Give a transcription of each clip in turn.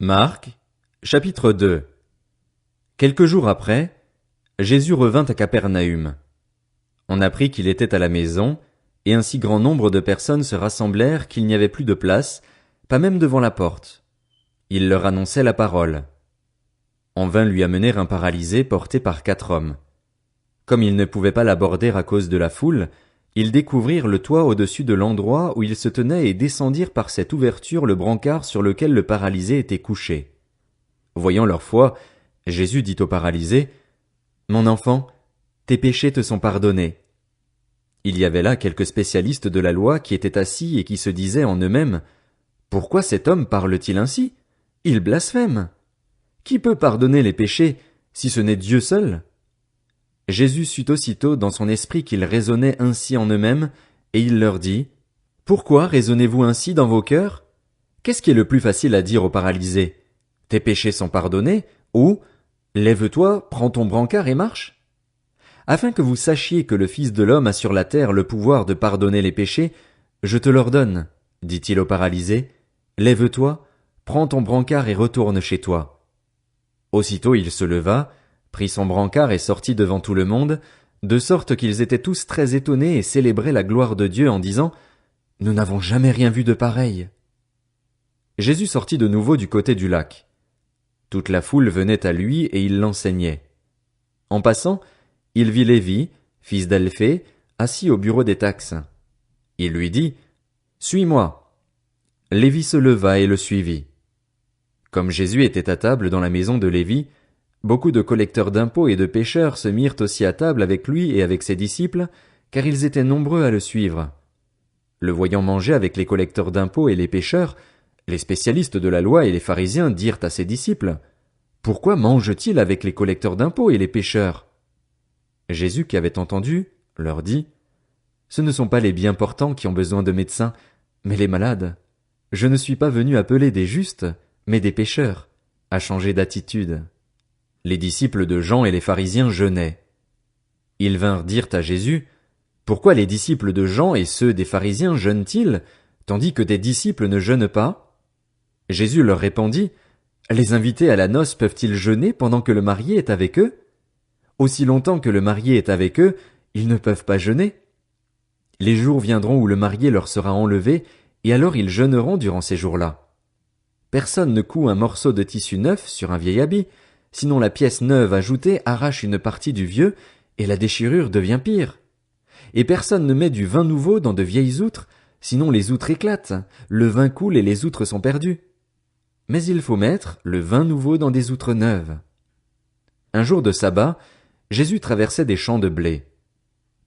Marc, chapitre 2. Quelques jours après, Jésus revint à Capernaüm. On apprit qu'il était à la maison, et un si grand nombre de personnes se rassemblèrent qu'il n'y avait plus de place, pas même devant la porte. Il leur annonçait la parole. On vint lui amener un paralysé porté par 4 hommes. Comme ils ne pouvaient pas l'aborder à cause de la foule, ils découvrirent le toit au-dessus de l'endroit où il se tenait et descendirent par cette ouverture le brancard sur lequel le paralysé était couché. Voyant leur foi, Jésus dit au paralysé, « Mon enfant, tes péchés te sont pardonnés. » Il y avait là quelques spécialistes de la loi qui étaient assis et qui se disaient en eux-mêmes, « Pourquoi cet homme parle-t-il ainsi? Il blasphème. Qui peut pardonner les péchés, si ce n'est Dieu seul? » Jésus sut aussitôt dans son esprit qu'ils raisonnaient ainsi en eux-mêmes, et il leur dit, « Pourquoi raisonnez-vous ainsi dans vos cœurs? Qu'est-ce qui est le plus facile à dire au paralysé? Tes péchés sont pardonnés, ou lève-toi, prends ton brancard et marche? Afin que vous sachiez que le Fils de l'homme a sur la terre le pouvoir de pardonner les péchés, je te l'ordonne, dit-il au paralysé, lève-toi, prends ton brancard et retourne chez toi. Aussitôt il se leva, prit son brancard et sortit devant tout le monde, de sorte qu'ils étaient tous très étonnés et célébraient la gloire de Dieu en disant, « Nous n'avons jamais rien vu de pareil. » Jésus sortit de nouveau du côté du lac. Toute la foule venait à lui et il l'enseignait. En passant, il vit Lévi, fils d'Alphée, assis au bureau des taxes. Il lui dit, « Suis-moi. » Lévi se leva et le suivit. Comme Jésus était à table dans la maison de Lévi, beaucoup de collecteurs d'impôts et de pécheurs se mirent aussi à table avec lui et avec ses disciples, car ils étaient nombreux à le suivre. Le voyant manger avec les collecteurs d'impôts et les pécheurs, les spécialistes de la loi et les pharisiens dirent à ses disciples, « Pourquoi mange-t-il avec les collecteurs d'impôts et les pécheurs? » Jésus, qui avait entendu, leur dit, « Ce ne sont pas les bien portants qui ont besoin de médecins, mais les malades. Je ne suis pas venu appeler des justes, mais des pécheurs, à changer d'attitude. » Les disciples de Jean et les pharisiens jeûnaient. Ils vinrent dire à Jésus, « Pourquoi les disciples de Jean et ceux des pharisiens jeûnent-ils, tandis que tes disciples ne jeûnent pas? » Jésus leur répondit, « Les invités à la noce peuvent-ils jeûner pendant que le marié est avec eux? Aussi longtemps que le marié est avec eux, ils ne peuvent pas jeûner. Les jours viendront où le marié leur sera enlevé, et alors ils jeûneront durant ces jours-là. Personne ne coud un morceau de tissu neuf sur un vieil habit, sinon la pièce neuve ajoutée arrache une partie du vieux, et la déchirure devient pire. Et personne ne met du vin nouveau dans de vieilles outres, sinon les outres éclatent, le vin coule et les outres sont perdues. Mais il faut mettre le vin nouveau dans des outres neuves. » Un jour de sabbat, Jésus traversait des champs de blé.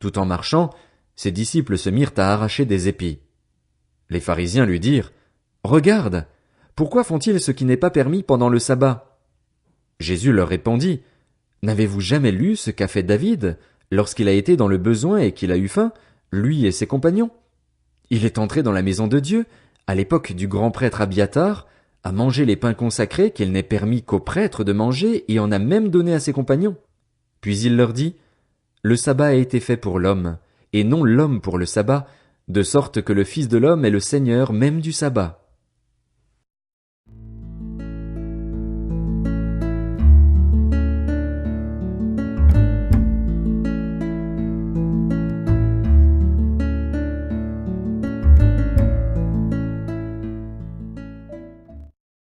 Tout en marchant, ses disciples se mirent à arracher des épis. Les pharisiens lui dirent, « Regarde, pourquoi font-ils ce qui n'est pas permis pendant le sabbat? » Jésus leur répondit, « N'avez-vous jamais lu ce qu'a fait David, lorsqu'il a été dans le besoin et qu'il a eu faim, lui et ses compagnons? Il est entré dans la maison de Dieu, à l'époque du grand prêtre Abiatar, a mangé les pains consacrés qu'il n'est permis qu'aux prêtres de manger et en a même donné à ses compagnons. Puis il leur dit, « Le sabbat a été fait pour l'homme, et non l'homme pour le sabbat, de sorte que le Fils de l'homme est le Seigneur même du sabbat. »